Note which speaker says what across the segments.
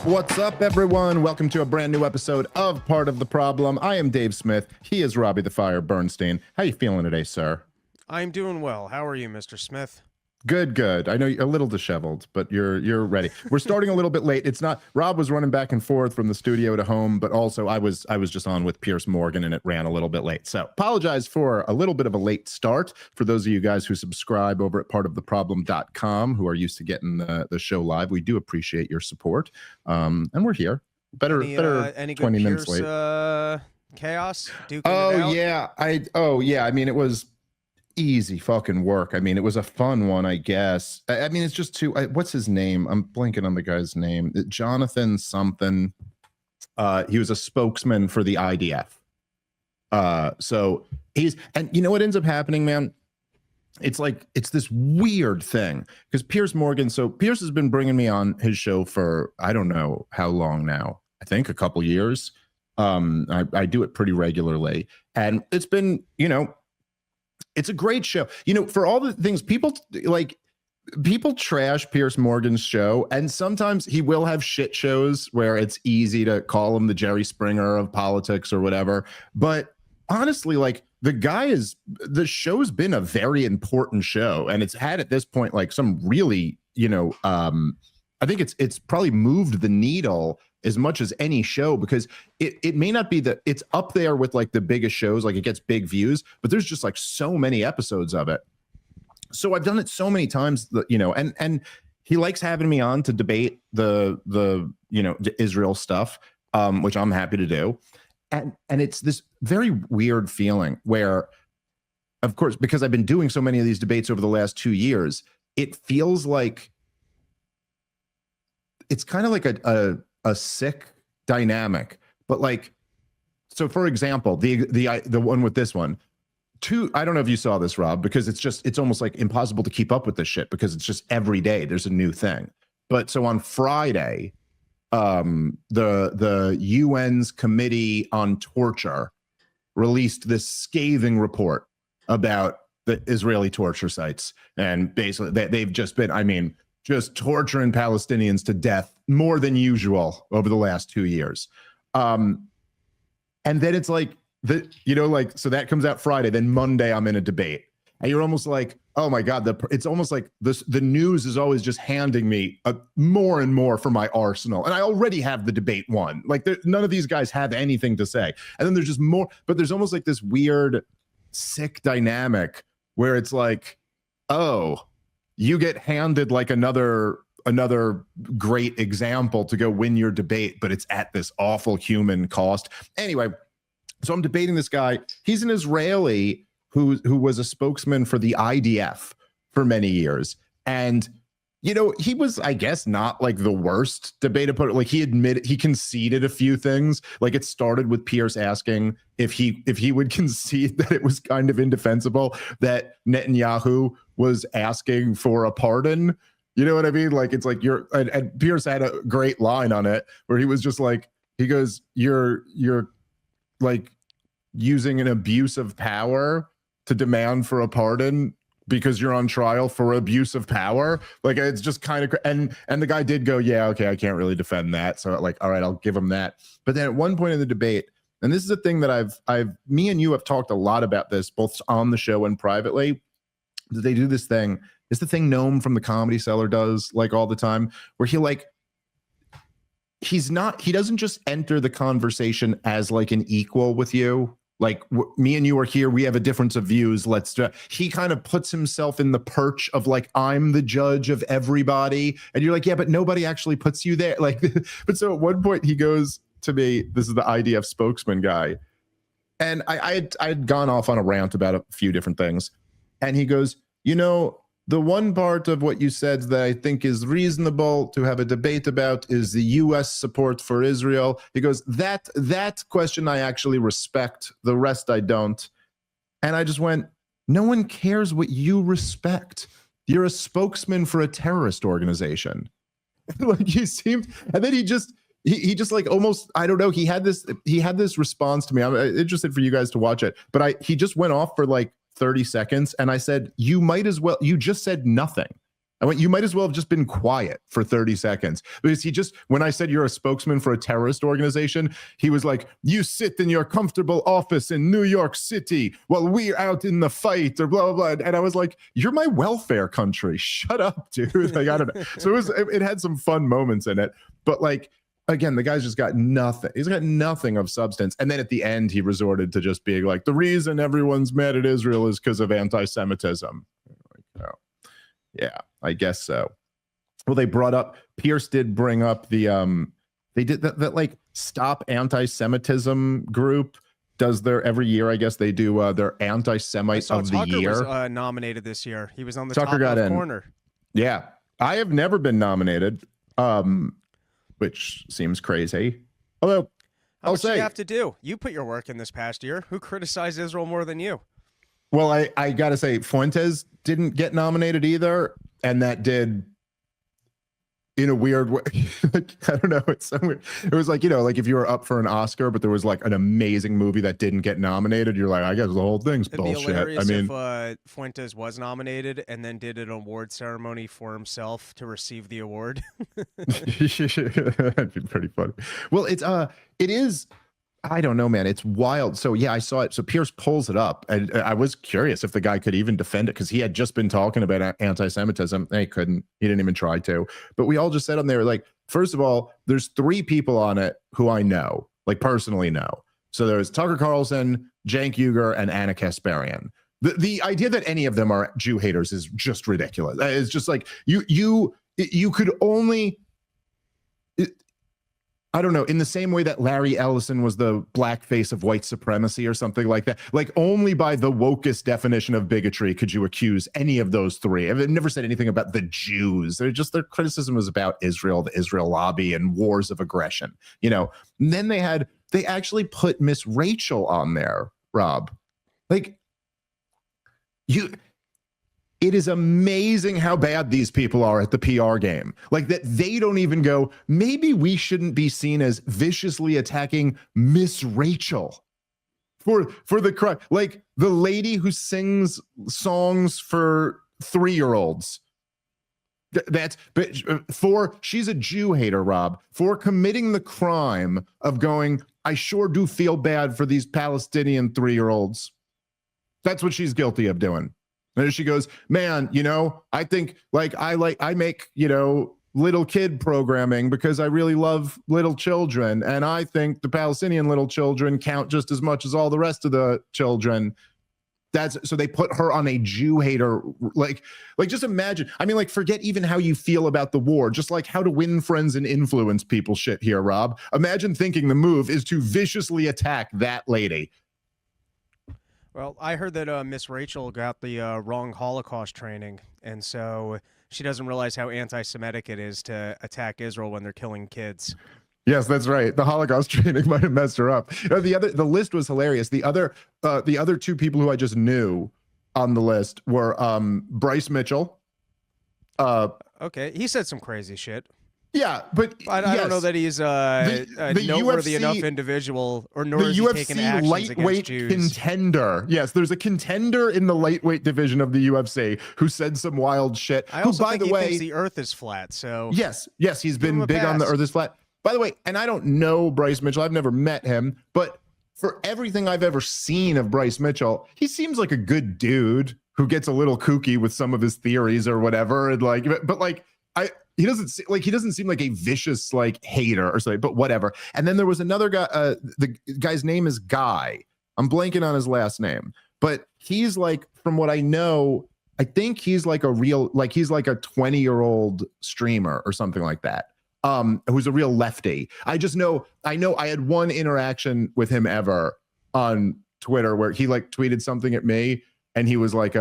Speaker 1: What's up, everyone? Welcome to a brand new episode of Part of the Problem. I am Dave Smith. He is Robbie the Fire Bernstein. How you feeling today, sir?
Speaker 2: I'm doing well. How are you, Mr. Smith?
Speaker 1: Good, good. I know you're a little disheveled, but you're ready. We're starting a little bit late. It's not. Rob was running back and forth from the studio to home, but also I was just on with Piers Morgan, and it ran a little bit late. So apologize for a little bit of a late start. For those of you guys who subscribe over at partoftheproblem.com, who are used to getting the show live, we do appreciate your support. And we're here. Better
Speaker 2: any
Speaker 1: 20
Speaker 2: good
Speaker 1: minutes
Speaker 2: Pierce,
Speaker 1: late.
Speaker 2: Chaos? Duking
Speaker 1: Oh
Speaker 2: it out?
Speaker 1: yeah. I mean, it was easy fucking work. I mean, it was a fun one, I guess. I mean, it's just too. What's his name? I'm blanking on the guy's name. Jonathan something. He was a spokesman for the IDF. So he's, and you know what ends up happening, man? It's like, it's this weird thing because Piers Morgan. So Piers has been bringing me on his show for I don't know how long now. I think a couple years. I do it pretty regularly, and it's been, it's a great show. For all the things people trash Piers Morgan's show, and sometimes he will have shit shows where it's easy to call him the Jerry Springer of politics or whatever. But honestly, like the show's been a very important show, and it's had at this point like some really, I think it's probably moved the needle as much as any show, because it may not be it's up there with like the biggest shows, like it gets big views, but there's just like so many episodes of it. So I've done it so many times that, and he likes having me on to debate the Israel stuff, which I'm happy to do. And it's this very weird feeling where, of course, because I've been doing so many of these debates over the last 2 years, it feels like it's kind of like a sick dynamic. But like, so for example, the one with this one, I don't know if you saw this, Rob, because it's almost like impossible to keep up with this shit because it's just every day there's a new thing. But so on Friday, the UN's Committee on Torture released this scathing report about the Israeli torture sites, and basically they've just been, just torturing Palestinians to death more than usual over the last 2 years. And then it's like, so that comes out Friday, then Monday I'm in a debate. And you're almost like, oh my God, it's almost like the news is always just handing me more and more for my arsenal. And I already have the debate won. Like none of these guys have anything to say. And then there's just more, but there's almost like this weird, sick dynamic where it's like, oh, you get handed like another great example to go win your debate, but it's at this awful human cost. Anyway, so I'm debating this guy. He's an Israeli who was a spokesman for the IDF for many years. And, he was, I guess, not like the worst debate opponent. Like he conceded a few things. Like it started with Pierce asking if he would concede that it was kind of indefensible that Netanyahu was asking for a pardon. You know what I mean? Like, it's like and Pierce had a great line on it where he was just like, he goes, you're like using an abuse of power to demand for a pardon because you're on trial for abuse of power. Like, it's just kind of, and the guy did go, yeah, okay, I can't really defend that. So like, all right, I'll give him that. But then at one point in the debate, and this is a thing that me and you have talked a lot about this, both on the show and privately, that they do this thing. It's the thing Noam from the Comedy Cellar does like all the time, where he doesn't just enter the conversation as like an equal with you. Like me and you are here, we have a difference of views. He kind of puts himself in the perch of like, I'm the judge of everybody. And you're like, yeah, but nobody actually puts you there. Like, but so at one point he goes to me, this is the IDF spokesman guy. And I had gone off on a rant about a few different things. And he goes, the one part of what you said that I think is reasonable to have a debate about is the U.S. support for Israel. He goes, that question I actually respect. The rest I don't. And I just went, no one cares what you respect. You're a spokesman for a terrorist organization. Like he seemed, and then he just like almost, I don't know. He had this response to me. I'm interested for you guys to watch it, but he just went off for like 30 seconds. And I said, you might as well, you just said nothing. I went, you might as well have just been quiet for 30 seconds. Because he just, when I said you're a spokesman for a terrorist organization, he was like, you sit in your comfortable office in New York City while we're out in the fight or blah, blah, blah. And I was like, you're my welfare country. Shut up, dude. Like, I don't know. So it had some fun moments in it. But like, again, the guy's just got nothing. He's got nothing of substance. And then at the end, he resorted to just being like, the reason everyone's mad at Israel is because of anti-Semitism. Like, oh, yeah, I guess so. Well, they brought up, Pierce did bring up the, they did that like Stop Anti-Semitism group does their, every year, I guess they do their anti-Semite of the
Speaker 2: Tucker
Speaker 1: year.
Speaker 2: was nominated this year. He was on the
Speaker 1: Tucker
Speaker 2: top
Speaker 1: got
Speaker 2: left
Speaker 1: in.
Speaker 2: corner.
Speaker 1: Yeah. I have never been nominated, which seems crazy. Although,
Speaker 2: How much do you have to do? You put your work in this past year. Who criticized Israel more than you?
Speaker 1: Well, I got to say, Fuentes didn't get nominated either. And that did, in a weird way, like, I don't know, it's so weird. It was like, you know, like if you were up for an Oscar, but there was like an amazing movie that didn't get nominated, you're like, I guess the whole thing's bullshit.
Speaker 2: It'd be hilarious
Speaker 1: I mean,
Speaker 2: if Fuentes was nominated and then did an award ceremony for himself to receive the award.
Speaker 1: that'd be pretty funny. Well, it is, I don't know, man. It's wild. So yeah, I saw it. So Pierce pulls it up, and I was curious if the guy could even defend it because he had just been talking about anti-Semitism. He couldn't. He didn't even try to. But we all just said on there, like, first of all, there's 3 people on it who I know, like personally know. So there's Tucker Carlson, Cenk Uygur, and Anna Kasparian. The idea that any of them are Jew haters is just ridiculous. It's just like you could only. I don't know, in the same way that Larry Ellison was the blackface of white supremacy or something like that. Like only by the wokest definition of bigotry could you accuse any of those 3. I've never said anything about the Jews. They're just, their criticism was about Israel, the Israel lobby, and wars of aggression. You know, and then they actually put Miss Rachel on there, Rob. Like, it is amazing how bad these people are at the PR game. Like that they don't even go, maybe we shouldn't be seen as viciously attacking Miss Rachel for the crime. Like the lady who sings songs for 3-year-olds. She's a Jew hater, Rob, for committing the crime of going, I sure do feel bad for these Palestinian 3-year-olds. That's what she's guilty of doing. And she goes, man, you know, I think I make, you know, little kid programming because I really love little children. And I think the Palestinian little children count just as much as all the rest of the children. So they put her on a Jew hater, like just imagine. I mean, like, forget even how you feel about the war, just like how to win friends and influence people shit here, Rob. Imagine thinking the move is to viciously attack that lady.
Speaker 2: Well, I heard that Miss Rachel got the wrong Holocaust training, and so she doesn't realize how anti-Semitic it is to attack Israel when they're killing kids.
Speaker 1: Yes, that's right. The Holocaust training might have messed her up. The list was hilarious. The other 2 people who I just knew on the list were Bryce Mitchell.
Speaker 2: Okay, he said some crazy shit.
Speaker 1: Yeah, but
Speaker 2: I don't know that he's a noteworthy enough individual, or nor has he taken actions against Jews.
Speaker 1: Contender. Yes, there's a contender in the lightweight division of the UFC who said some wild shit.
Speaker 2: I also
Speaker 1: think
Speaker 2: he thinks the Earth is flat. So
Speaker 1: yes, he's been big on the Earth is flat. By the way, and I don't know Bryce Mitchell. I've never met him, but for everything I've ever seen of Bryce Mitchell, he seems like a good dude who gets a little kooky with some of his theories or whatever. And he doesn't seem like a vicious like hater or something, but whatever. And then there was another guy, the guy's name is Guy. I'm blanking on his last name, but he's like, from what I know, I think he's like he's like a 20-year-old streamer or something like that. Who's a real lefty. I know I had one interaction with him ever on Twitter where he like tweeted something at me and he was like,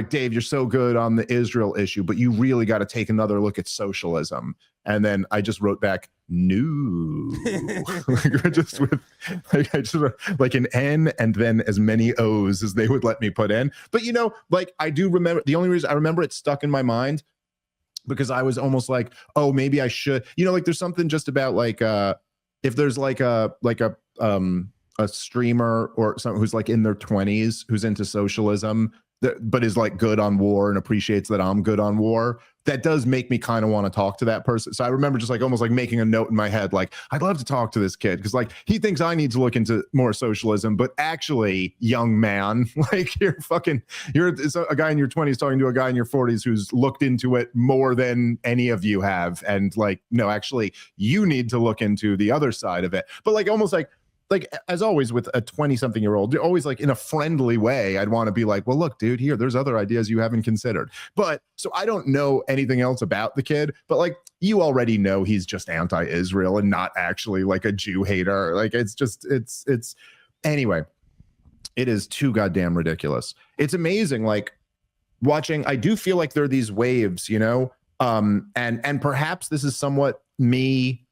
Speaker 1: Dave, you're so good on the Israel issue, but you really got to take another look at socialism. And then I just wrote back, no, just with like an N and then as many O's as they would let me put in. But you know, like I do remember, the only reason I remember it stuck in my mind because I was almost like, oh, maybe I should, you know, like there's something just about like if there's like a streamer or someone who's like in their 20s who's into socialism but is like good on war and appreciates that I'm good on war, that does make me kind of want to talk to that person. So I remember just like almost like making a note in my head, like, I'd love to talk to this kid because like he thinks I need to look into more socialism, but actually, young man, like you're a guy in your 20s talking to a guy in your 40s who's looked into it more than any of you have. And like, no, actually, you need to look into the other side of it. But like almost like as always with a 20-something-year-old, always like in a friendly way, I'd want to be like, well, look, dude, there's other ideas you haven't considered. But so I don't know anything else about the kid, but like you already know he's just anti-Israel and not actually like a Jew hater. Like it's anyway, it is too goddamn ridiculous. It's amazing. Like watching, I do feel like there are these waves, and perhaps this is somewhat me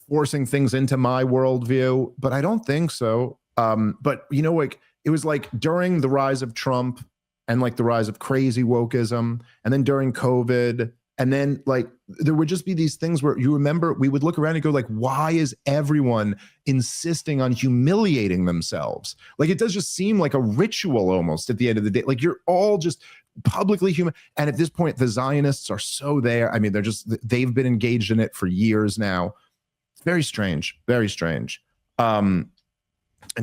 Speaker 1: forcing things into my worldview, but I don't think so. But like it was like during the rise of Trump and like the rise of crazy wokeism, and then during COVID, and then like there would just be these things where you remember we would look around and go like, why is everyone insisting on humiliating themselves? Like it does just seem like a ritual almost at the end of the day. Like you're all just publicly human. And at this point, the Zionists are so there. I mean, they've been engaged in it for years now. Very strange, very strange. And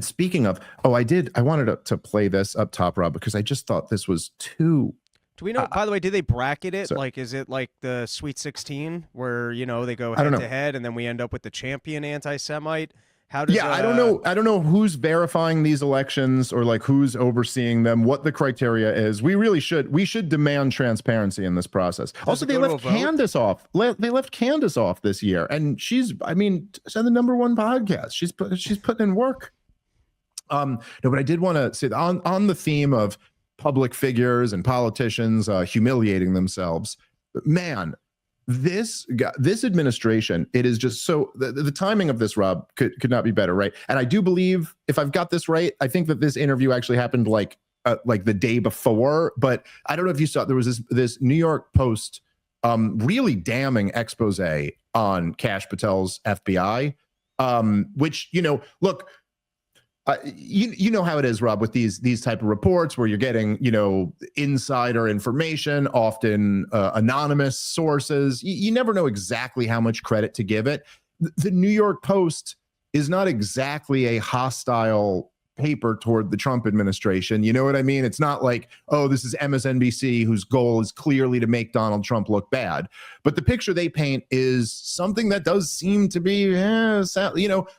Speaker 1: speaking of, I wanted to play this up top, Rob, because I just thought this was too.
Speaker 2: Do we know, by the way, do they bracket it? Like, is it like the Sweet 16 where, they go head to head and then we end up with the champion anti-Semite? How does
Speaker 1: I don't know. I don't know who's verifying these elections or like who's overseeing them, what the criteria is. We should demand transparency in this process. Also, they left Candace off. They left Candace off this year. And she's the #1 podcast. She's putting in work. No, but I did want to say on the theme of public figures and politicians humiliating themselves, man, this administration, it is just so the timing of this, Rob, could not be better, right? And I do believe, if I've got this right, I think that this interview actually happened like the day before, but I don't know if you saw, there was this New York Post really damning expose on Kash Patel's FBI, which, look, you know how it is, Rob, with these type of reports where you're getting, insider information, often anonymous sources. You never know exactly how much credit to give it. The New York Post is not exactly a hostile paper toward the Trump administration. You know what I mean? It's not like, oh, this is MSNBC whose goal is clearly to make Donald Trump look bad. But the picture they paint is something that does seem to be,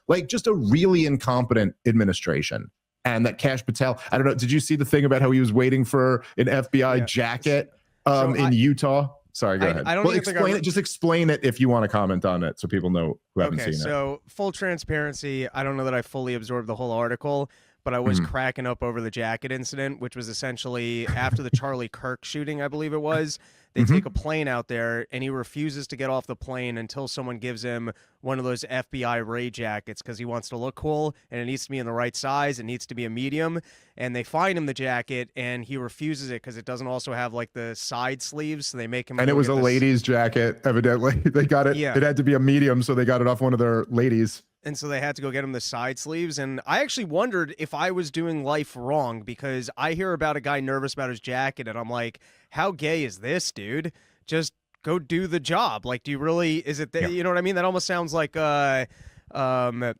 Speaker 1: like just a really incompetent administration. And that Kash Patel, I don't know, did you see the thing about how he was waiting for an FBI jacket in Utah? Sorry, go ahead.
Speaker 2: I don't
Speaker 1: explain it. Just explain it if you want to comment on it so people know who haven't seen it.
Speaker 2: So full transparency, I don't know that I fully absorbed the whole article, but I was cracking up over the jacket incident, which was essentially after the Charlie Kirk shooting, I believe it was. They take a plane out there, and he refuses to get off the plane until someone gives him one of those FBI Ray jackets because he wants to look cool, and it needs to be in the right size. It needs to be a medium. And they find him the jacket, and he refuses it because it doesn't also have, like, the side sleeves, so they make him...
Speaker 1: And it was a lady's jacket, evidently. They got it. Yeah. It had to be a medium, so they got it off one of their ladies.
Speaker 2: And so they had to go get him the side sleeves. And I actually wondered if I was doing life wrong because I hear about a guy nervous about his jacket and I'm like, how gay is this, dude? Just go do the job. Like, do you really, is it, you know what I mean? That almost sounds like, what was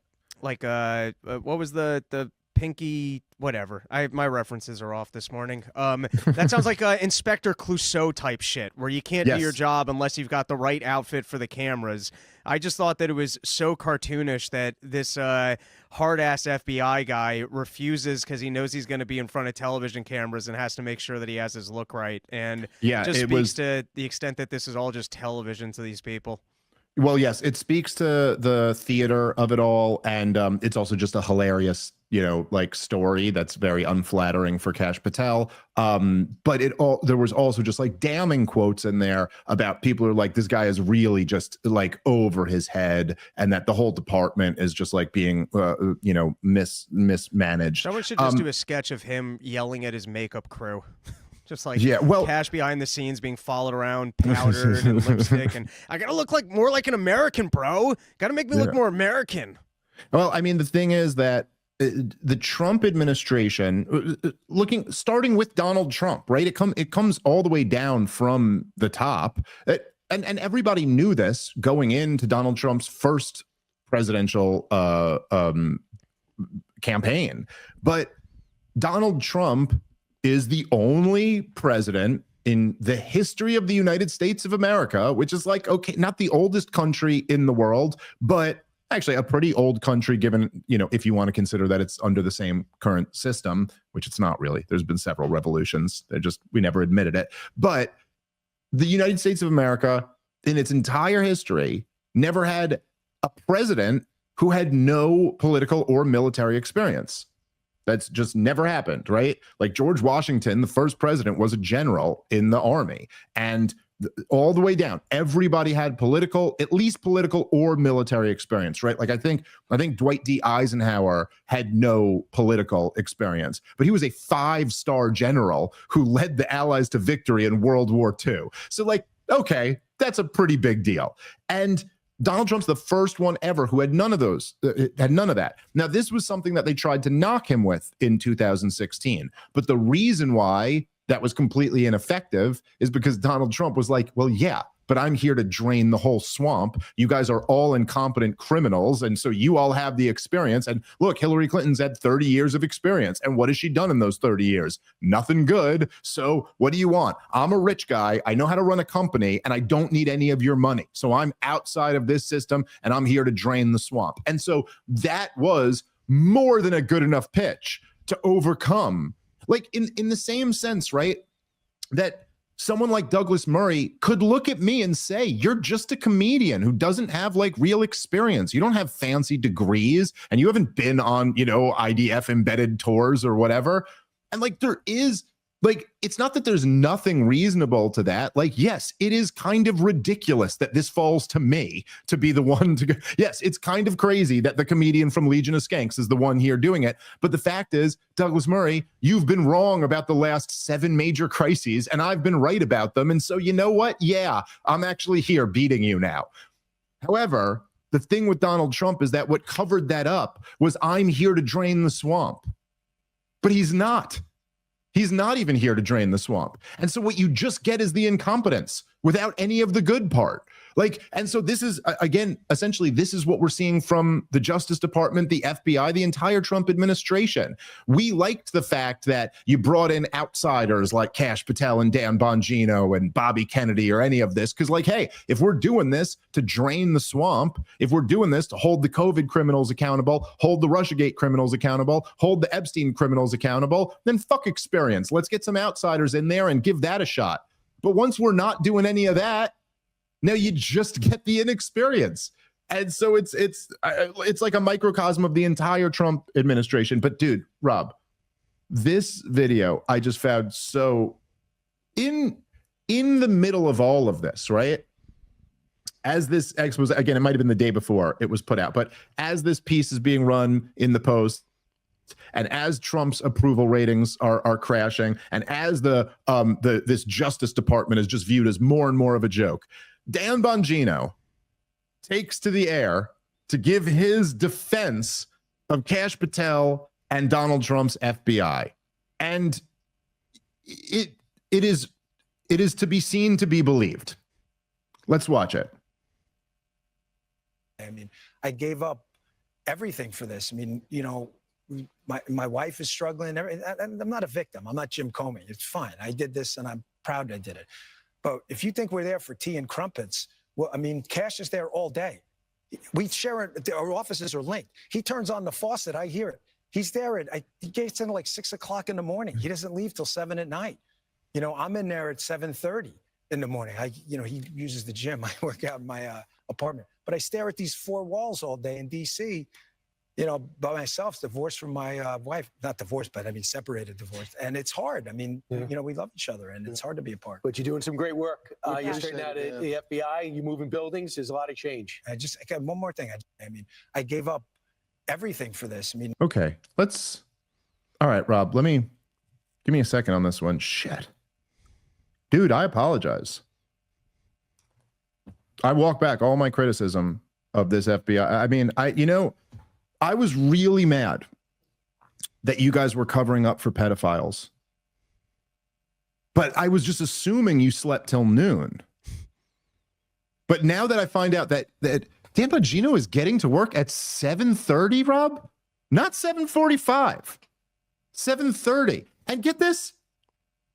Speaker 2: the Pinky, whatever. My references are off this morning. That sounds like Inspector Clouseau type shit where you can't do your job unless you've got the right outfit for the cameras. I just thought that it was so cartoonish that this hard-ass FBI guy refuses because he knows he's going to be in front of television cameras and has to make sure that he has his look right. And just speaks to the extent that this is all just television to these people.
Speaker 1: Well, yes, it speaks to the theater of it all, and it's also just a hilarious, like story that's very unflattering for Kash Patel. But there was also just like damning quotes in there about people who are like, this guy is really just like over his head, and that the whole department is just like being, mismanaged.
Speaker 2: Someone should just do a sketch of him yelling at his makeup crew. Just like Kash behind the scenes being followed around, powdered and lipstick, and I gotta look like more like an American, bro. Gotta make me look more American.
Speaker 1: Well, I mean, the thing is that the Trump administration, starting with Donald Trump, right? It comes all the way down from the top. And everybody knew this going into Donald Trump's first presidential campaign. But Donald Trump is the only president in the history of the United States of America, which is like, okay, not the oldest country in the world, but actually a pretty old country given, if you want to consider that it's under the same current system, which it's not really. There's been several revolutions. We never admitted it. But the United States of America in its entire history never had a president who had no political or military experience. That's just never happened, right? Like George Washington, the first president, was a general in the army, and all the way down, everybody had at least political or military experience, right? Like I think Dwight D. Eisenhower had no political experience, but he was a 5-star general who led the Allies to victory in World War II. So like, okay, that's a pretty big deal. And Donald Trump's the first one ever who had none of that. Now, this was something that they tried to knock him with in 2016. But the reason why that was completely ineffective is because Donald Trump was like, well, yeah, but I'm here to drain the whole swamp. You guys are all incompetent criminals. And so you all have the experience. And look, Hillary Clinton's had 30 years of experience. And what has she done in those 30 years? Nothing good. So what do you want? I'm a rich guy. I know how to run a company and I don't need any of your money. So I'm outside of this system and I'm here to drain the swamp. And so that was more than a good enough pitch to overcome, like in the same sense, right? That someone like Douglas Murray could look at me and say, you're just a comedian who doesn't have like real experience. You don't have fancy degrees and you haven't been on, IDF embedded tours or whatever. And like, there is like, it's not that there's nothing reasonable to that. Like, yes, it is kind of ridiculous that this falls to me to be the one to go. Yes, it's kind of crazy that the comedian from Legion of Skanks is the one here doing it. But the fact is, Douglas Murray, you've been wrong about the last 7 major crises, and I've been right about them. And so you know what? Yeah, I'm actually here beating you now. However, the thing with Donald Trump is that what covered that up was I'm here to drain the swamp. But he's not. He's not even here to drain the swamp. And so what you just get is the incompetence without any of the good part. Like, and so this is, again, essentially, this is what we're seeing from the Justice Department, the FBI, the entire Trump administration. We liked the fact that you brought in outsiders like Kash Patel and Dan Bongino and Bobby Kennedy or any of this. Because like, hey, if we're doing this to drain the swamp, if we're doing this to hold the COVID criminals accountable, hold the Russiagate criminals accountable, hold the Epstein criminals accountable, then fuck experience. Let's get some outsiders in there and give that a shot. But once we're not doing any of that, now you just get the inexperience. And so it's like a microcosm of the entire Trump administration. But dude, Rob, this video I just found so in the middle of all of this, right? As this expose, again, it might have been the day before it was put out, but as this piece is being run in the Post, and as Trump's approval ratings are crashing, and as this Justice Department is just viewed as more and more of a joke, Dan Bongino takes to the air to give his defense of Kash Patel and Donald Trump's FBI. And it is to be seen to be believed. Let's watch it.
Speaker 3: I mean, I gave up everything for this. I mean, my wife is struggling. I'm not a victim. I'm not Jim Comey. It's fine. I did this and I'm proud I did it. But if you think we're there for tea and crumpets, well, I mean, Kash is there all day. We share it. Our offices are linked. He turns on the faucet. I hear it. He's there he gets in like 6 o'clock in the morning. He doesn't leave till 7 at night. I'm in there at 7:30 in the morning. He uses the gym. I work out in my apartment, but I stare at these 4 walls all day in DC. By myself, divorced from my wife, not divorced, but I mean, separated, divorced. And it's hard. I mean, we love each other and it's hard to be apart.
Speaker 4: But you're doing some great work. You're straightening out the FBI, you're moving buildings. There's a lot of change.
Speaker 3: I got one more thing. I mean, I gave up everything for this. I mean,
Speaker 1: okay, all right, Rob, give me a second on this one. Shit. Dude, I apologize. I walk back all my criticism of this FBI. I mean, I was really mad that you guys were covering up for pedophiles. But I was just assuming you slept till noon. But now that I find out that Dan Bongino is getting to work at 7:30, Rob, not 7:45, 7:30. And get this,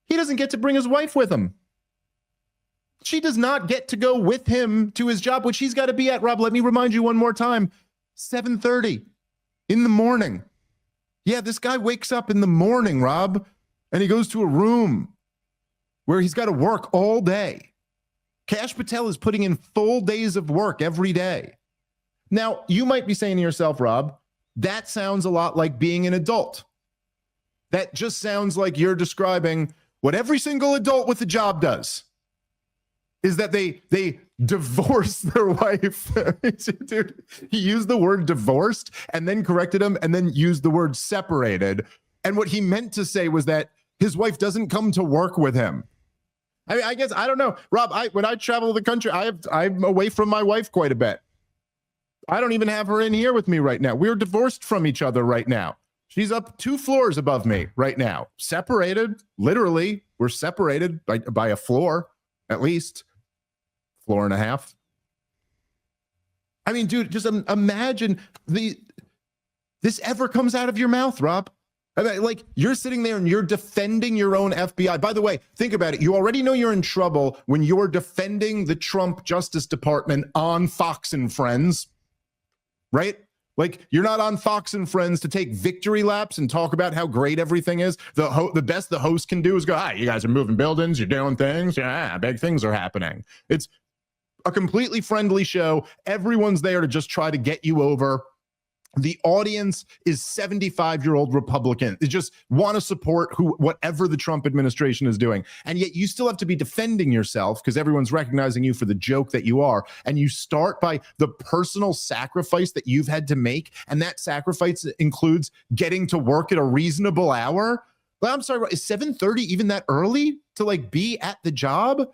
Speaker 1: he doesn't get to bring his wife with him. She does not get to go with him to his job, which he's got to be at, Rob. Let me remind you one more time, 7:30 in the morning. Yeah, this guy wakes up in the morning, Rob, and he goes to a room where he's got to work all day. Kash Patel is putting in full days of work every day. Now, you might be saying to yourself, Rob, that sounds a lot like being an adult. That just sounds like you're describing what every single adult with a job does, is that they divorce their wife. Dude, he used the word divorced and then corrected him and then used the word separated. And what he meant to say was that his wife doesn't come to work with him. I mean, I guess, I don't know. Rob, when I travel the country, I'm away from my wife quite a bit. I don't even have her in here with me right now. We're divorced from each other right now. She's up 2 floors above me right now. Separated, literally. We're separated by a floor, at least. Floor and a half. I mean, dude, just imagine this ever comes out of your mouth, Rob. I mean, like, you're sitting there and you're defending your own FBI. By the way, think about it. You already know you're in trouble when you're defending the Trump Justice Department on Fox and Friends, right? Like, you're not on Fox and Friends to take victory laps and talk about how great everything is. The best the host can do is go, hi, you guys are moving buildings, you're doing things. Yeah, big things are happening. It's a completely friendly show. Everyone's there to just try to get you over. The audience is 75-year-old Republican. They just want to support whatever the Trump administration is doing. And yet you still have to be defending yourself because everyone's recognizing you for the joke that you are. And you start by the personal sacrifice that you've had to make. And that sacrifice includes getting to work at a reasonable hour. Well, I'm sorry, is 7:30 even that early to like be at the job?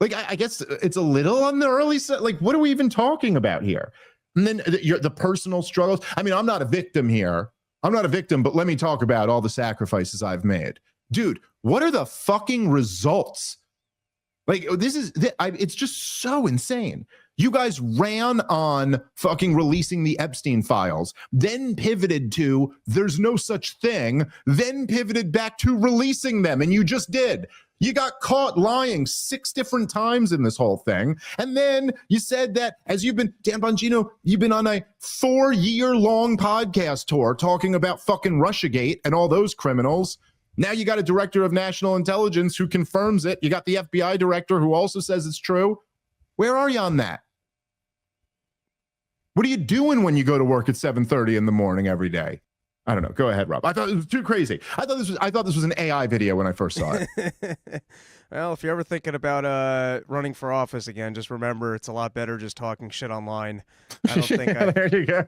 Speaker 1: Like, I guess it's a little on the early side. Like, what are we even talking about here? And then the personal struggles. I mean, I'm not a victim here. I'm not a victim, but let me talk about all the sacrifices I've made. Dude, what are the fucking results? Like, it's just so insane. You guys ran on fucking releasing the Epstein files, then pivoted to there's no such thing, then pivoted back to releasing them, and you just did. You got caught lying 6 different times in this whole thing. And then you said that as Dan Bongino, you've been on a 4-year-long podcast tour talking about fucking Russiagate and all those criminals. Now you got a director of national intelligence who confirms it. You got the FBI director who also says it's true. Where are you on that? What are you doing when you go to work at 7:30 in the morning every day? I don't know. Go ahead, Rob. I thought it was too crazy. I thought this was an AI video when I first saw it.
Speaker 2: Well, if you're ever thinking about running for office again, just remember it's a lot better just talking shit online.
Speaker 1: There you go.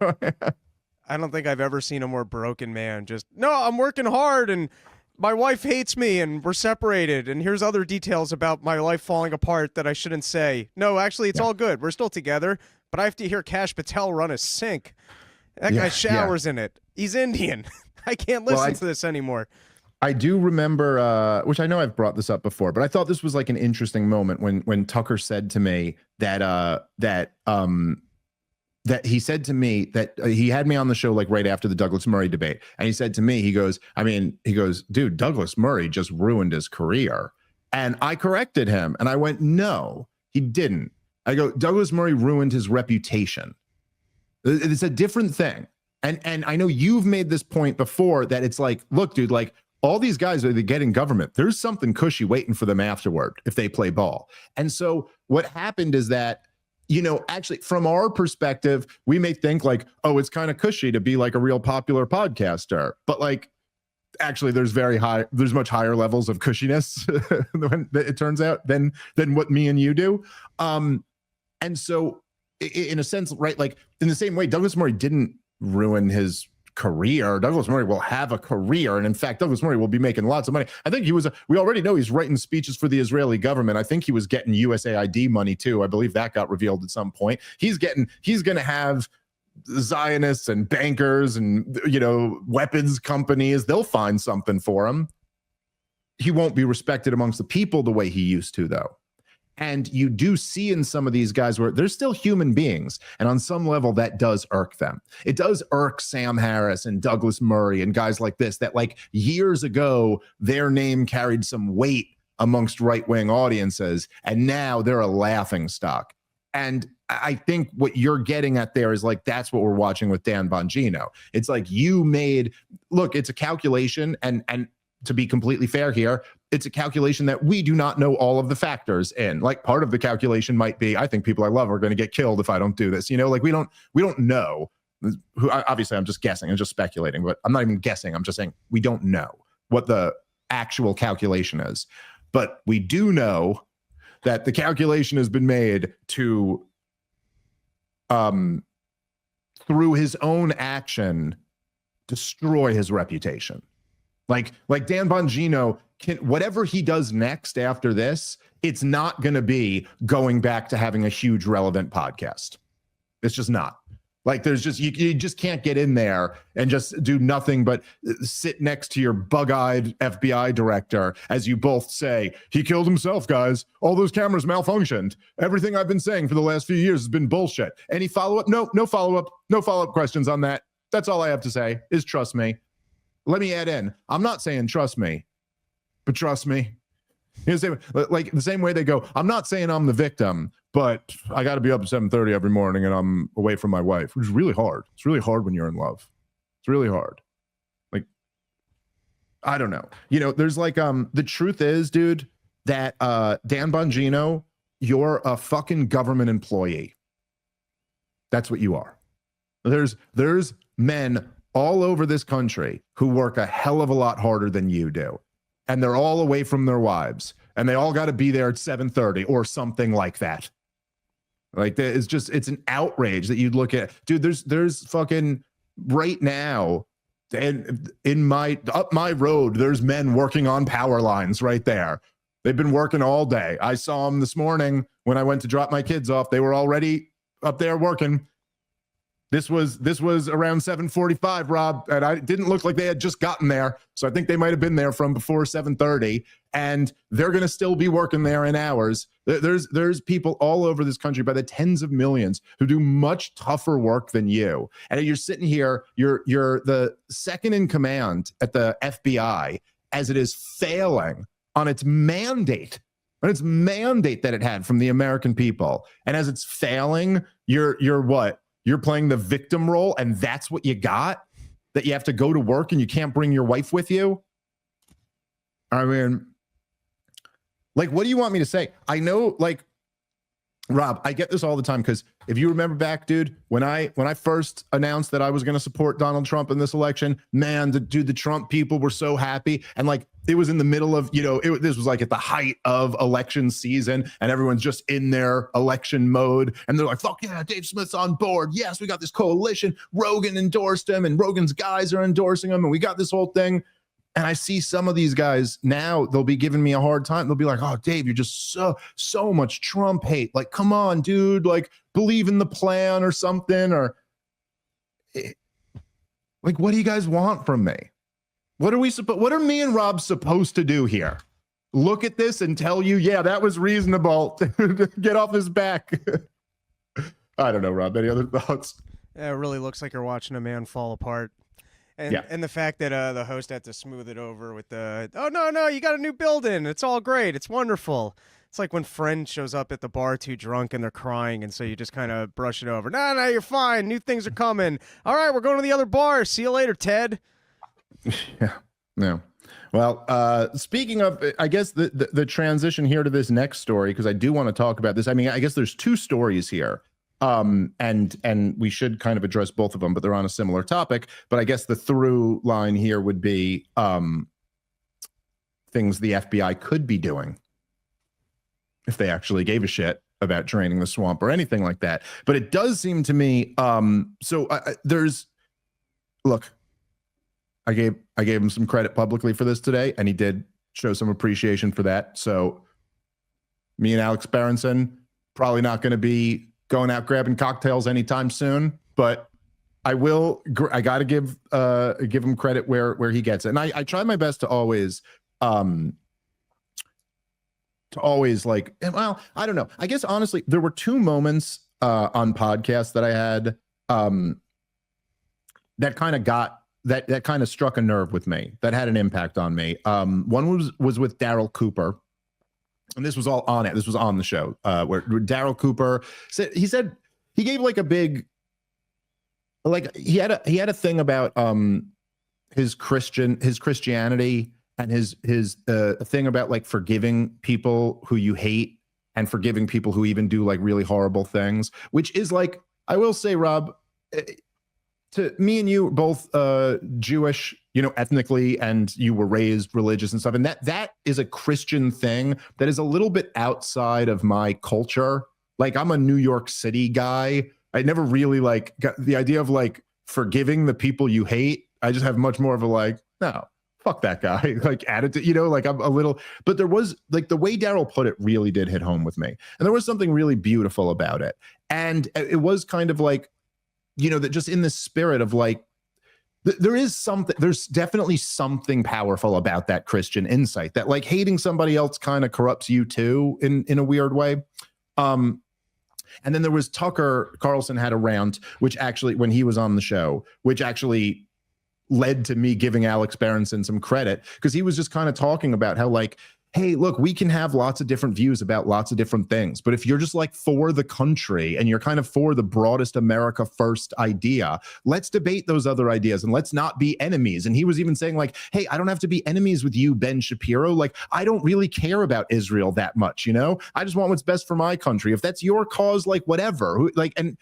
Speaker 2: I don't think I've ever seen a more broken man. Just, no, I'm working hard and my wife hates me and we're separated and here's other details about my life falling apart that I shouldn't say. No, actually, it's all good. We're still together, but I have to hear Kash Patel run a sink. That guy showers in it. He's Indian. I can't listen to this anymore.
Speaker 1: I do remember, which I know I've brought this up before, but I thought this was like an interesting moment when Tucker said to me that he said to me that he had me on the show like right after the Douglas Murray debate, and he said to me, he goes, dude, Douglas Murray just ruined his career, and I corrected him, and I went, no, he didn't. I go, Douglas Murray ruined his reputation. It's a different thing. And I know you've made this point before that it's like, look, dude, like all these guys are getting government. There's something cushy waiting for them afterward if they play ball. And so what happened is that, actually from our perspective, we may think like, oh, it's kind of cushy to be like a real popular podcaster. But like, actually there's much higher levels of cushiness it turns out than what me and you do. And so in a sense, right, like in the same way, Douglas Murray didn't ruin his career. Douglas Murray will have a career. And in fact, Douglas Murray will be making lots of money. I think we already know he's writing speeches for the Israeli government. I think he was getting USAID money too. I believe that got revealed at some point. He's going to have Zionists and bankers and, you know, weapons companies, they'll find something for him. He won't be respected amongst the people the way he used to, though. And you do see in some of these guys where they're still human beings. And on some level, that does irk them. It does irk Sam Harris and Douglas Murray and guys like this that, like, years ago, their name carried some weight amongst right-wing audiences. And now they're a laughing stock. And I think what you're getting at there is, like, that's what we're watching with Dan Bongino. It's like you made, look, it's a calculation. And to be completely fair here, it's a calculation that we do not know all of the factors in. Like, part of the calculation might be, I think people I love are going to get killed if I don't do this. You know, like, we don't know. Who, obviously, I'm just guessing. I'm just speculating, but I'm not even guessing. I'm just saying we don't know what the actual calculation is. But we do know that the calculation has been made to, through his own action, destroy his reputation. Like Dan Bongino can, whatever he does next after this, it's not going to be going back to having a huge relevant podcast. It's just not. Like, there's just, you just can't get in there and just do nothing but sit next to your bug-eyed FBI director as you both say, he killed himself, guys. All those cameras malfunctioned. Everything I've been saying for the last few years has been bullshit. Any follow-up? No follow-up. No follow-up questions on that. That's all I have to say is trust me. Let me add in, I'm not saying trust me, but trust me. You know, like the same way they go, I'm not saying I'm the victim, but I got to be up at 7:30 every morning and I'm away from my wife, which is really hard. It's really hard when you're in love. It's really hard. Like, I don't know. You know, there's like, the truth is, dude, that Dan Bongino, you're a fucking government employee. That's what you are. There's men all over this country who work a hell of a lot harder than you do. And they're all away from their wives. And they all got to be there at 7:30 or something like that. Like, it's just, it's an outrage that you'd look at. Dude, there's fucking, right now, and up my road, there's men working on power lines right there. They've been working all day. I saw them this morning when I went to drop my kids off. They were already up there working. This was around 7:45, Rob, and I didn't look like they had just gotten there. So I think they might have been there from before 7:30, and they're going to still be working there in hours. There's people all over this country by the tens of millions who do much tougher work than you. And you're sitting here, you're the second in command at the FBI as it is failing on its mandate. And its mandate that it had from the American people. And as it's failing, you're what? You're playing the victim role, and that's what you got? That you have to go to work and you can't bring your wife with you? I mean, like, what do you want me to say? I know, like, Rob, I get this all the time because if you remember back, dude, when I first announced that I was going to support Donald Trump in this election, man, the Trump people were so happy. And, like, it was in the middle of, you know, this was like at the height of election season, and everyone's just in their election mode. And they're like, fuck yeah, Dave Smith's on board. Yes, we got this coalition. Rogan endorsed him, and Rogan's guys are endorsing him, and we got this whole thing. And I see some of these guys now, they'll be giving me a hard time. They'll be like, oh, Dave, you're just so much Trump hate. Like, come on, dude, like, believe in the plan or something. Or, like, what do you guys want from me? What are me and Rob supposed to do here? Look at this and tell you, yeah, that was reasonable. Get off his back. I don't know, Rob. Any other thoughts?
Speaker 2: Yeah, it really looks like you're watching a man fall apart. And the fact that the host had to smooth it over with the, oh, no, you got a new building. It's all great. It's wonderful. It's like when friend shows up at the bar too drunk and they're crying, and so you just kind of brush it over. No, you're fine. New things are coming. All right, we're going to the other bar. See you later, Ted.
Speaker 1: Yeah. No. Well, speaking of, I guess the transition here to this next story, because I do want to talk about this. I mean, I guess there's two stories here. And we should kind of address both of them, but they're on a similar topic. But I guess the through line here would be things the FBI could be doing if they actually gave a shit about draining the swamp or anything like that. But it does seem to me, look, I gave him some credit publicly for this today, and he did show some appreciation for that. So me and Alex Berenson probably not going to be going out grabbing cocktails anytime soon, but I got to give him credit where he gets it. And I try my best to always like, well, I don't know. I guess honestly, there were two moments on podcasts that I had that kind of that kind of struck a nerve with me, that had an impact on me. One was with Daryl Cooper. And this was all on it. This was on the show where Daryl Cooper said he gave like a big, like he had a thing about his Christianity and his thing about like forgiving people who you hate and forgiving people who even do like really horrible things, which is like, I will say, Rob, to me and you both Jewish, ethnically, and you were raised religious and stuff, and that is a Christian thing that is a little bit outside of my culture. Like, I'm a New York City guy. I never really like got the idea of like forgiving the people you hate. I just have much more of a like, no, fuck that guy, like attitude, like I'm a little, but there was like the way Daryl put it really did hit home with me. And there was something really beautiful about it. And it was kind of like, that just in the spirit of like, there's definitely something powerful about that Christian insight that like hating somebody else kind of corrupts you too in a weird way. And then there was Tucker Carlson had a rant, which actually, when he was on the show, which actually led to me giving Alex Berenson some credit, because he was just kind of talking about how like, hey, look, we can have lots of different views about lots of different things, but if you're just like for the country and you're kind of for the broadest America first idea, let's debate those other ideas and let's not be enemies. And he was even saying like, hey, I don't have to be enemies with you, Ben Shapiro. Like, I don't really care about Israel that much, I just want what's best for my country. If that's your cause, like whatever. Like, and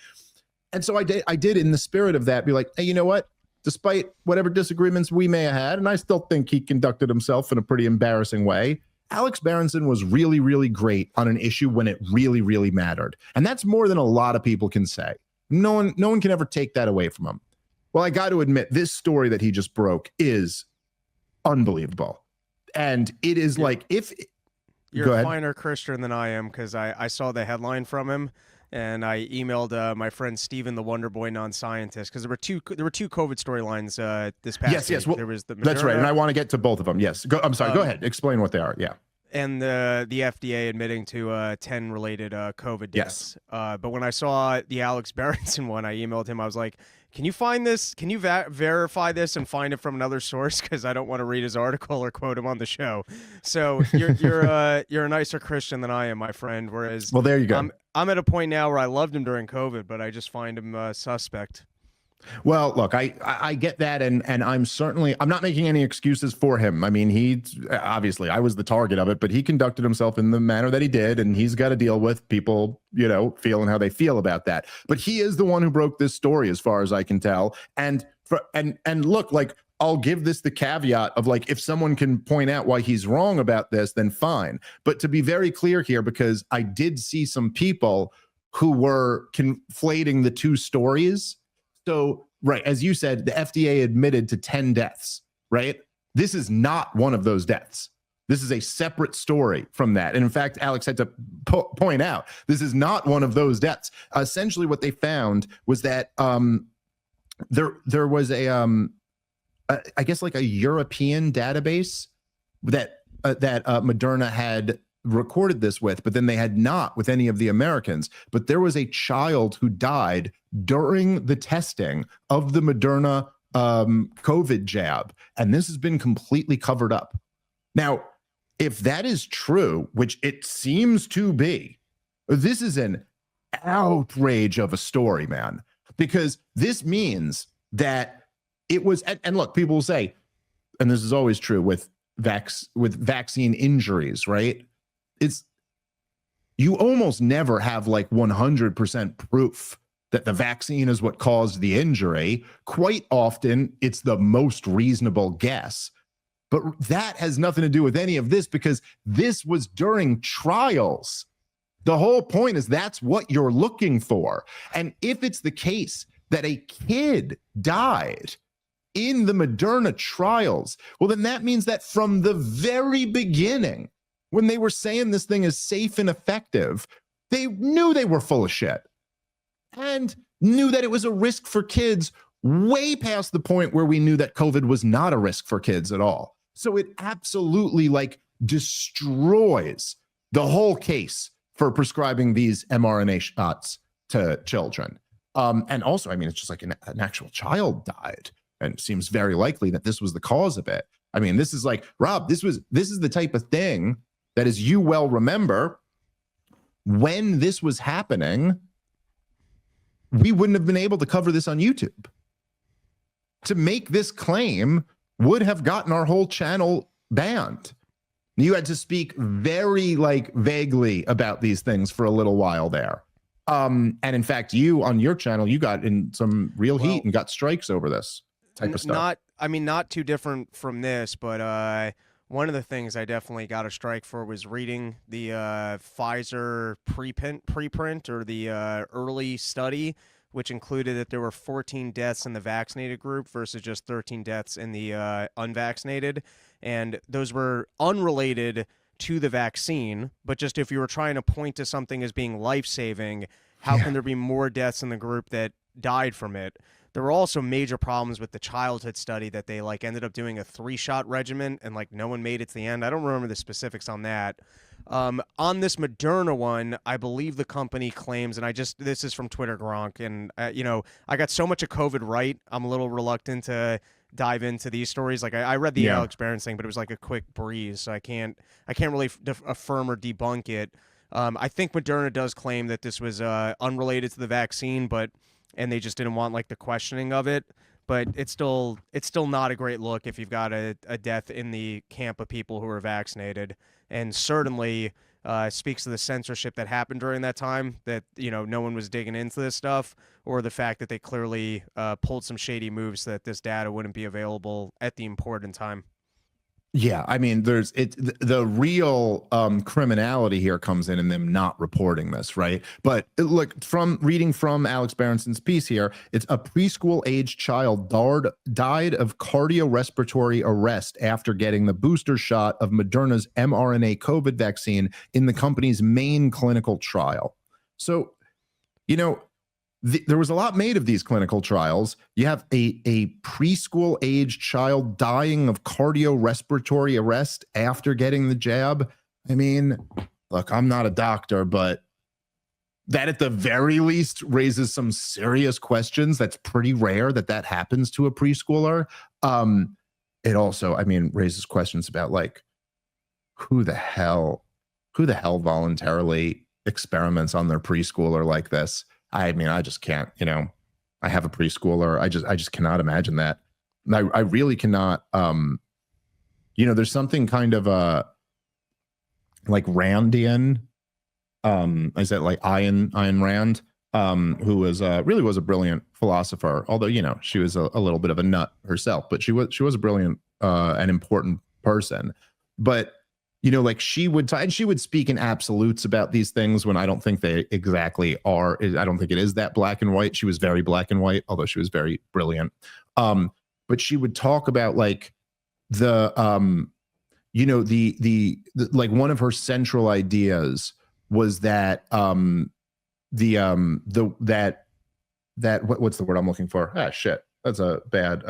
Speaker 1: so I did in the spirit of that be like, hey, you know what? Despite whatever disagreements we may have had, and I still think he conducted himself in a pretty embarrassing way, Alex Berenson was really, really great on an issue when it really, really mattered. And that's more than a lot of people can say. No one can ever take that away from him. Well, I got to admit, this story that he just broke is unbelievable. And it is like, if
Speaker 2: you're a finer Christian than I am, because I saw the headline from him. And I emailed my friend Steven, the Wonder Boy non-scientist, because there were two COVID storylines this past week. Yes. Well, there was the Moderna,
Speaker 1: that's right, and I want to get to both of them. Yes, I'm sorry. Go ahead. Explain what they are. Yeah.
Speaker 2: And the FDA admitting to 10 related COVID deaths. Yes. But when I saw the Alex Berenson one, I emailed him. I was like, can you find this? Can you verify this and find it from another source? Because I don't want to read his article or quote him on the show. So you're a nicer Christian than I am, my friend. Whereas,
Speaker 1: well, there you go.
Speaker 2: I'm at a point now where I loved him during COVID, but I just find him suspect.
Speaker 1: Well, look, I get that, and I'm not making any excuses for him. I mean, he obviously, I was the target of it, but he conducted himself in the manner that he did, and he's got to deal with people, feeling how they feel about that. But he is the one who broke this story, as far as I can tell. And look, like, I'll give this the caveat of like, if someone can point out why he's wrong about this, then fine. But to be very clear here, because I did see some people who were conflating the two stories. So, right, as you said, the FDA admitted to 10 deaths, right? This is not one of those deaths. This is a separate story from that. And in fact, Alex had to point out, this is not one of those deaths. Essentially, what they found was that there was I guess like a European database that Moderna had recorded this with, but then they had not with any of the Americans. But there was a child who died during the testing of the Moderna COVID jab, and this has been completely covered up. Now, if that is true, which it seems to be, this is an outrage of a story, man, because this means that it was, and look, people will say, and this is always true with vaccine injuries, right? You almost never have like 100% proof that the vaccine is what caused the injury. Quite often, it's the most reasonable guess. But that has nothing to do with any of this, because this was during trials. The whole point is that's what you're looking for. And if it's the case that a kid died in the Moderna trials, well, then that means that from the very beginning, when they were saying this thing is safe and effective, they knew they were full of shit and knew that it was a risk for kids way past the point where we knew that COVID was not a risk for kids at all. So it absolutely like destroys the whole case for prescribing these mRNA shots to children. And also, I mean, it's just like an actual child died, and it seems very likely that this was the cause of it. I mean, this is like, Rob, this is the type of thing that, as you well remember, when this was happening, we wouldn't have been able to cover this on YouTube. To make this claim would have gotten our whole channel banned. You had to speak very like vaguely about these things for a little while there. And in fact, you on your channel, you got in some real heat and got strikes over this type of stuff.
Speaker 2: Not too different from this, but one of the things I definitely got a strike for was reading the Pfizer preprint or the early study, which included that there were 14 deaths in the vaccinated group versus just 13 deaths in the unvaccinated. And those were unrelated to the vaccine, but just if you were trying to point to something as being life-saving, how can there be more deaths in the group that died from it? There were also major problems with the childhood study that they like ended up doing a 3-shot regimen and like no one made it to the end. I don't remember the specifics on that. On this Moderna one, I believe the company claims, and this is from Twitter Gronk, and I got so much of COVID right, I'm a little reluctant to dive into these stories. Like I read the Alex Barron thing, but it was like a quick breeze, so I can't really affirm or debunk it. I think Moderna does claim that this was unrelated to the vaccine, and they just didn't want like the questioning of it. But it's still not a great look if you've got a death in the camp of people who are vaccinated, and certainly speaks to the censorship that happened during that time, that no one was digging into this stuff, or the fact that they clearly pulled some shady moves so that this data wouldn't be available at the important time.
Speaker 1: Yeah, I mean, the real criminality here comes in them not reporting this, right? But look, from reading from Alex Berenson's piece here, it's a preschool-aged child died of cardiorespiratory arrest after getting the booster shot of Moderna's mRNA COVID vaccine in the company's main clinical trial. So, there was a lot made of these clinical trials. You have a preschool-aged child dying of cardiorespiratory arrest after getting the jab. I mean, look, I'm not a doctor, but that at the very least raises some serious questions. That's pretty rare that happens to a preschooler. It also, I mean, raises questions about like who the hell voluntarily experiments on their preschooler like this. I mean, I just can't, I have a preschooler. I just cannot imagine that. I really cannot, there's something kind of like Randian, is that like Ayn Rand, who was really was a brilliant philosopher, although, she was a little bit of a nut herself, but she was a brilliant and important person. But like she would and she would speak in absolutes about these things when I don't think they exactly are. I don't think it is that black and white. She was very black and white, although she was very brilliant. But she would talk about like the like one of her central ideas was that what's the word I'm looking for? Shit, that's a bad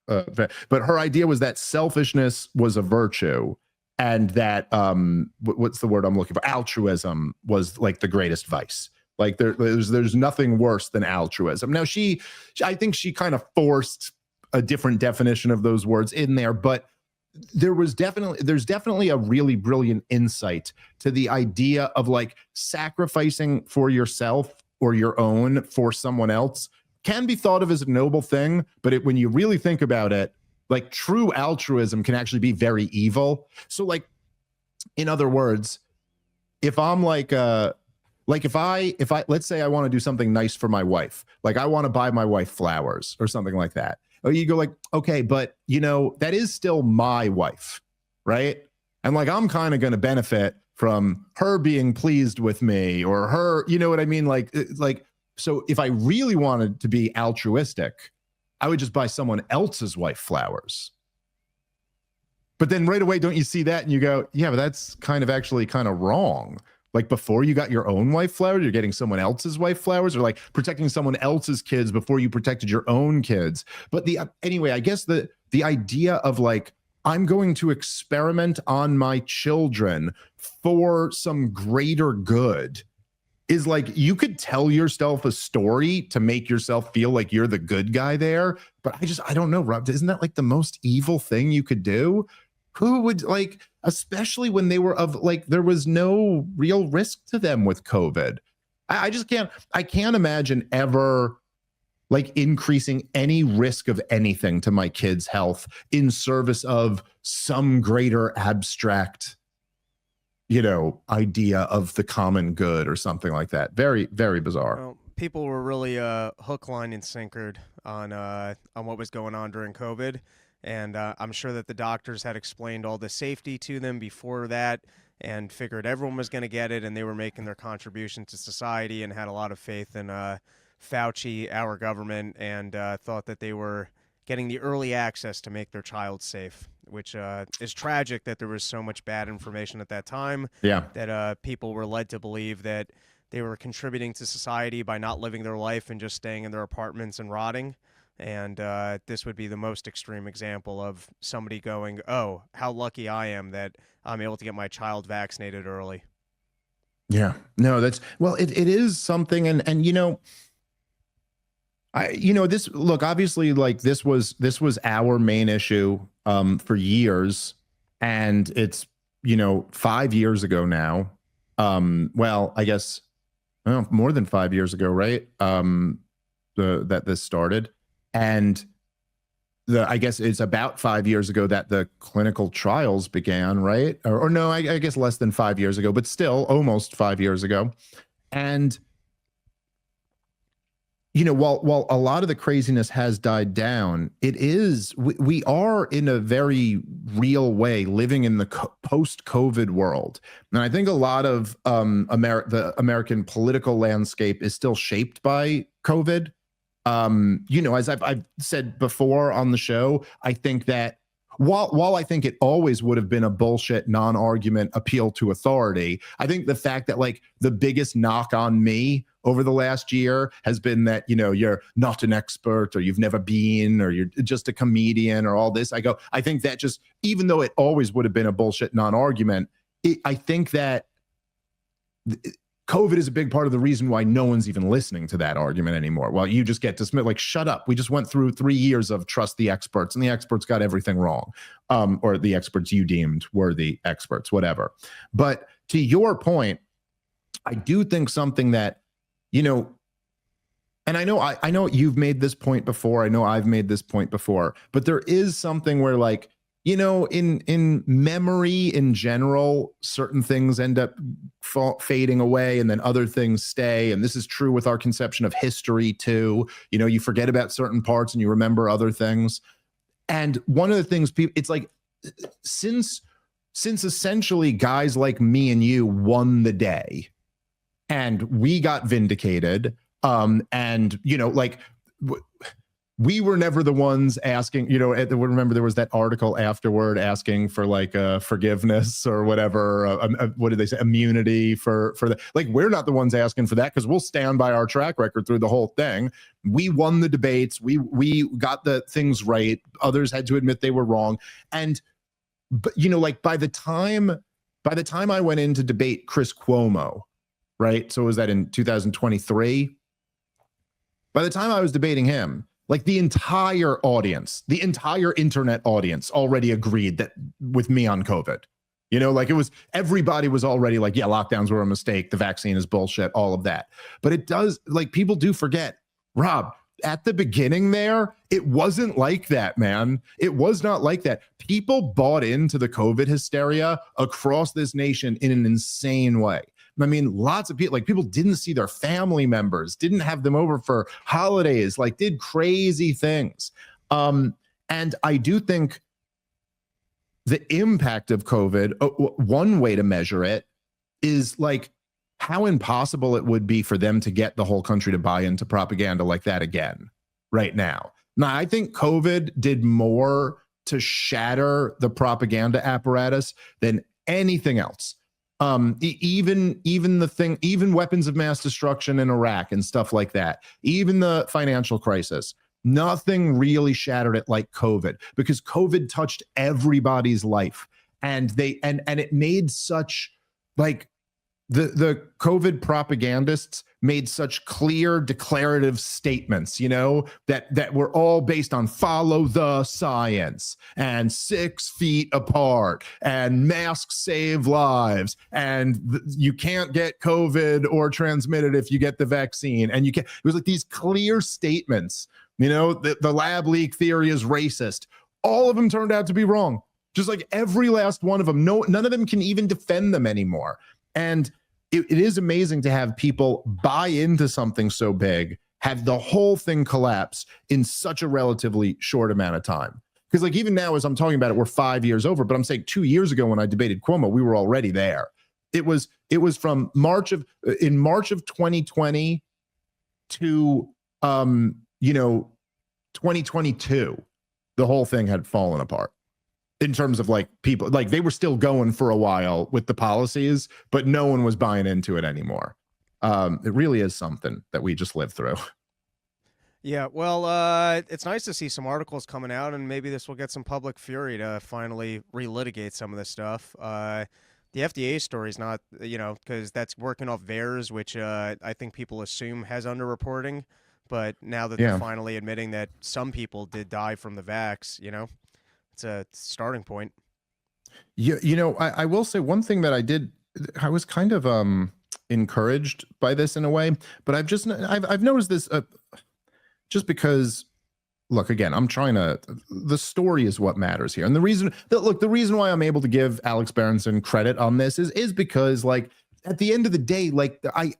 Speaker 1: but her idea was that selfishness was a virtue. And that what's the word I'm looking for? Altruism was like the greatest vice. Like there's nothing worse than altruism. Now I think she kind of forced a different definition of those words in there, but there's definitely a really brilliant insight to the idea of like sacrificing for yourself or your own for someone else can be thought of as a noble thing, but when you really think about it, like true altruism can actually be very evil. So like, in other words, if I'm like if I let's say I want to do something nice for my wife, like I want to buy my wife flowers or something like that. Or you go like, okay, but that is still my wife, right? And like, I'm kind of going to benefit from her being pleased with me or her, you know what I mean? Like, so if I really wanted to be altruistic, I would just buy someone else's wife flowers. But then right away, don't you see that and you go, yeah, but that's kind of actually kind of wrong. like before you got your own wife flowers, you're getting someone else's wife flowers, or like protecting someone else's kids before you protected your own kids. But anyway, I guess the idea of like, I'm going to experiment on my children for some greater good is like, you could tell yourself a story to make yourself feel like you're the good guy there. But I don't know, Rob, isn't that like the most evil thing you could do? Who would like, especially when they were of like, there was no real risk to them with COVID. I can't imagine ever like increasing any risk of anything to my kids' health in service of some greater abstract, idea of the common good or something like that. Very, very bizarre.
Speaker 2: Well, people were really hook, line, and sinkered on what was going on during COVID. And I'm sure that the doctors had explained all the safety to them before that and figured everyone was going to get it, and they were making their contribution to society and had a lot of faith in Fauci, our government, and thought that they were getting the early access to make their child safe, which is tragic that there was so much bad information at that time.
Speaker 1: Yeah.
Speaker 2: That people were led to believe that they were contributing to society by not living their life and just staying in their apartments and rotting. And this would be the most extreme example of somebody going, oh, how lucky I am that I'm able to get my child vaccinated early.
Speaker 1: Yeah, no, it is something. And this, look, obviously like this was our main issue for years, and it's, 5 years ago now. Well, I guess more than 5 years ago, right? That this started. And I guess it's about 5 years ago that the clinical trials began, right? Or no, I guess less than 5 years ago, but still almost 5 years ago. And, while a lot of the craziness has died down, we are in a very real way living in the post-COVID world. And I think a lot of the American political landscape is still shaped by COVID. As I've said before on the show, I think that while I think it always would have been a bullshit non-argument appeal to authority, I think the fact that like the biggest knock on me over the last year has been that, you're not an expert, or you've never been, or you're just a comedian, or all this. I think that just, even though it always would have been a bullshit non-argument, I think that COVID is a big part of the reason why no one's even listening to that argument anymore. Well, you just get dismissed, like, shut up. We just went through 3 years of trust the experts, and the experts got everything wrong. Or the experts you deemed were the experts, whatever. But to your point, I do think something that, and I know you've made this point before. I know I've made this point before, but there is something where like, in memory in general, certain things end up fading away, and then other things stay. And this is true with our conception of history too. You forget about certain parts and you remember other things. And one of the things it's like, since essentially guys like me and you won the day and we got vindicated, and we were never the ones asking, remember there was that article afterward asking for like forgiveness or whatever. What did they say? Immunity for that. Like, we're not the ones asking for that, because we'll stand by our track record through the whole thing. We won the debates. We got the things right. Others had to admit they were wrong. But by the time I went in to debate Chris Cuomo, right? So was that in 2023? By the time I was debating him, like the entire audience, the entire internet audience already agreed that with me on COVID, everybody was already like, yeah, lockdowns were a mistake. The vaccine is bullshit, all of that. But it does, like, people do forget, Rob, at the beginning there, it wasn't like that, man. It was not like that. People bought into the COVID hysteria across this nation in an insane way. I mean, lots of people didn't see their family members, didn't have them over for holidays, like did crazy things. And I do think the impact of COVID, one way to measure it is like how impossible it would be for them to get the whole country to buy into propaganda like that again right now. Now, I think COVID did more to shatter the propaganda apparatus than anything else. Even weapons of mass destruction in Iraq and stuff like that, even the financial crisis, nothing really shattered it like COVID, because COVID touched everybody's life. And it made such, like, the COVID propagandists made such clear declarative statements, that were all based on follow the science and 6 feet apart and masks save lives and you can't get COVID or transmit it if you get the vaccine. And it was like these clear statements, the lab leak theory is racist. All of them turned out to be wrong. Just like every last one of them. None of them can even defend them anymore. And it is amazing to have people buy into something so big, have the whole thing collapse in such a relatively short amount of time. Because like even now, as I'm talking about it, we're 5 years over, but I'm saying 2 years ago when I debated Cuomo, we were already there. It was from March of 2020 to 2022, the whole thing had fallen apart. In terms of like people, like they were still going for a while with the policies, but no one was buying into it anymore. It really is something that we just lived through.
Speaker 2: Yeah, well, it's nice to see some articles coming out, and maybe this will get some public fury to finally relitigate some of this stuff. The FDA story is not, because that's working off VAERS, which I think people assume has underreporting. But now that they're finally admitting that some people did die from the vax, it's a starting point.
Speaker 1: Yeah, I will say one thing that I was kind of encouraged by this in a way, but I've noticed this just because, look, again, the story is what matters here. And the reason why I'm able to give Alex Berenson credit on this is because, like, at the end of the day, like I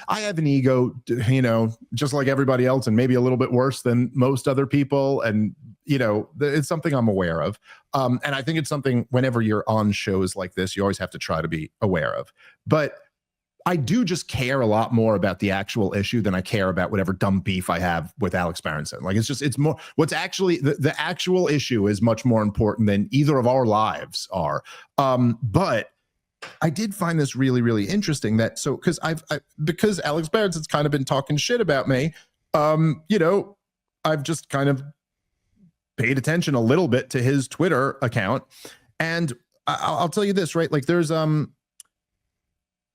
Speaker 1: have an ego, just like everybody else, and maybe a little bit worse than most other people. And, it's something I'm aware of. And I think it's something whenever you're on shows like this, you always have to try to be aware of. But I do just care a lot more about the actual issue than I care about whatever dumb beef I have with Alex Berenson. Like, it's more what's actually the actual issue is much more important than either of our lives are. But I did find this really, really interesting because Alex Berenson's kind of been talking shit about me. I've just kind of paid attention a little bit to his Twitter account, and I'll tell you this, right? Like, there's a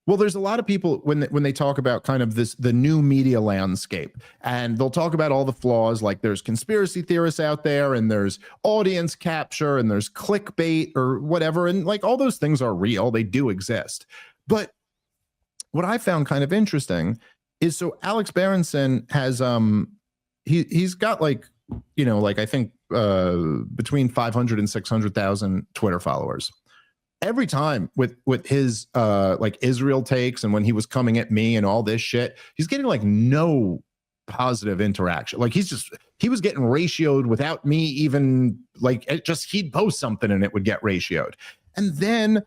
Speaker 1: lot of people when they talk about kind of the new media landscape, and they'll talk about all the flaws. Like, there's conspiracy theorists out there, and there's audience capture, and there's clickbait or whatever, and like all those things are real. They do exist. But what I found kind of interesting is, so Alex Berenson has he's got like I think between 500 and 600,000 Twitter followers. Every time with his like Israel takes, and when he was coming at me and all this shit, he's getting like no positive interaction. Like, he was getting ratioed without me even, like, he'd post something and it would get ratioed. And then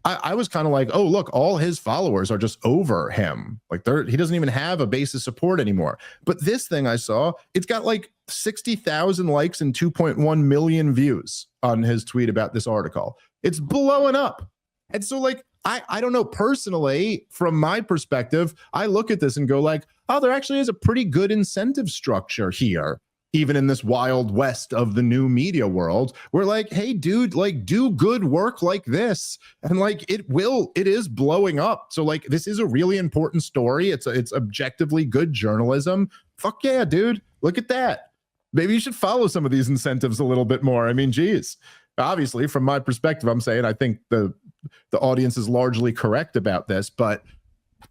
Speaker 1: I was kind of like, oh, look, all his followers are just over him. Like, he doesn't even have a base of support anymore. But this thing I saw, it's got like 60,000 likes and 2.1 million views on his tweet about this article. It's blowing up. And so, like, I don't know, personally, from my perspective, I look at this and go like, oh, there actually is a pretty good incentive structure here, even in this wild west of the new media world. We're like, hey, dude, like, do good work like this. And like, it is blowing up. So like, this is a really important story. It's objectively good journalism. Fuck yeah, dude. Look at that. Maybe you should follow some of these incentives a little bit more. I mean, geez. Obviously, from my perspective, I'm saying I think the audience is largely correct about this. But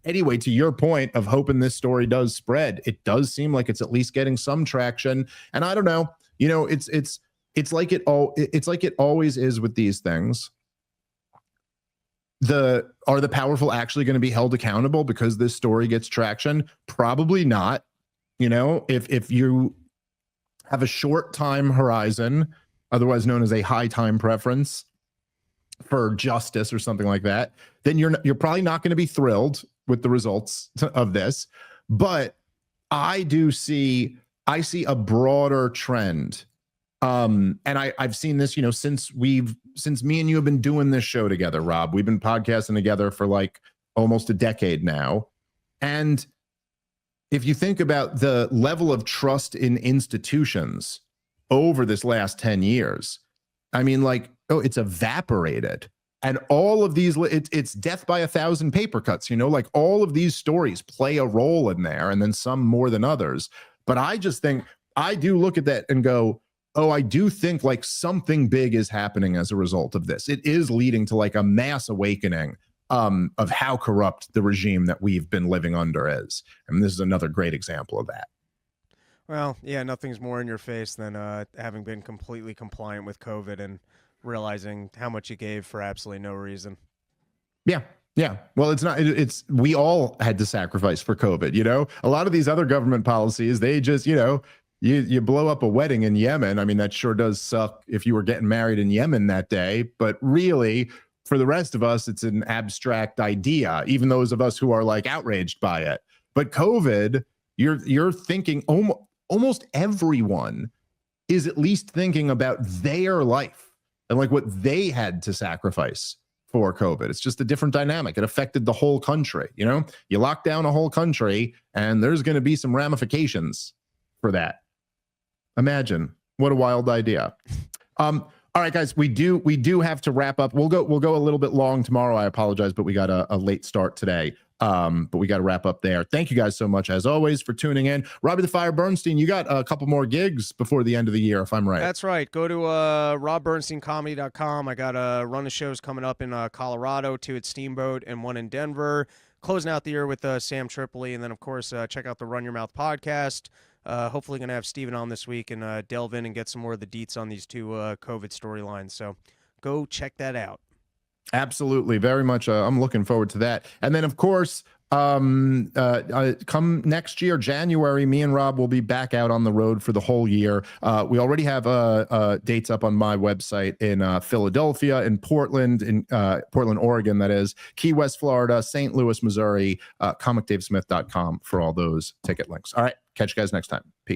Speaker 1: anyway, to your point of hoping this story does spread, it does seem like it's at least getting some traction. And I don't know, it's like it always is with these things. Are the powerful actually going to be held accountable because this story gets traction? Probably not. If you have a short time horizon, otherwise known as a high time preference for justice or something like that, then you're probably not going to be thrilled with the results of this. But I see a broader trend And I've seen this, since me and you have been doing this show together, Rob. We've been podcasting together for like almost a decade now. And if you think about the level of trust in institutions over this last 10 years, I mean, like, it's evaporated. And all of these, it's death by 1,000 paper cuts, like all of these stories play a role in there, and then some more than others. But I just think, I do look at that and go, oh, I do think like something big is happening as a result of this. It is leading to like a mass awakening of how corrupt the regime that we've been living under is. And this is another great example of that.
Speaker 2: Well, yeah, nothing's more in your face than having been completely compliant with COVID and realizing how much you gave for absolutely no reason.
Speaker 1: Yeah. Yeah. Well, we all had to sacrifice for COVID, a lot of these other government policies, they just, you blow up a wedding in Yemen. I mean, that sure does suck if you were getting married in Yemen that day, but really for the rest of us, it's an abstract idea, even those of us who are like outraged by it. But COVID, you're thinking almost everyone is at least thinking about their life and like what they had to sacrifice for COVID. It's just a different dynamic. It affected the whole country. You lock down a whole country and there's going to be some ramifications for that. Imagine what a wild idea. All right, guys, we do have to wrap up. We'll go a little bit long tomorrow. I apologize, but we got a late start today. But we got to wrap up there. Thank you guys so much, as always, for tuning in. Robbie the Fire Bernstein, you got a couple more gigs before the end of the year, if I'm right.
Speaker 2: That's right. Go to robbernsteincomedy.com. I got a run of shows coming up in Colorado, 2 at Steamboat and 1 in Denver. Closing out the year with Sam Tripoli. And then, of course, check out the Run Your Mouth podcast. Hopefully going to have Steven on this week and delve in and get some more of the deets on these 2 COVID storylines. So go check that out.
Speaker 1: Absolutely. Very much. I'm looking forward to that. And then, of course, come next year, January, me and Rob will be back out on the road for the whole year. We already have dates up on my website in Philadelphia, in Portland, Oregon, that is, Key West, Florida, St. Louis, Missouri, comicdavesmith.com for all those ticket links. All right. Catch you guys next time. Peace.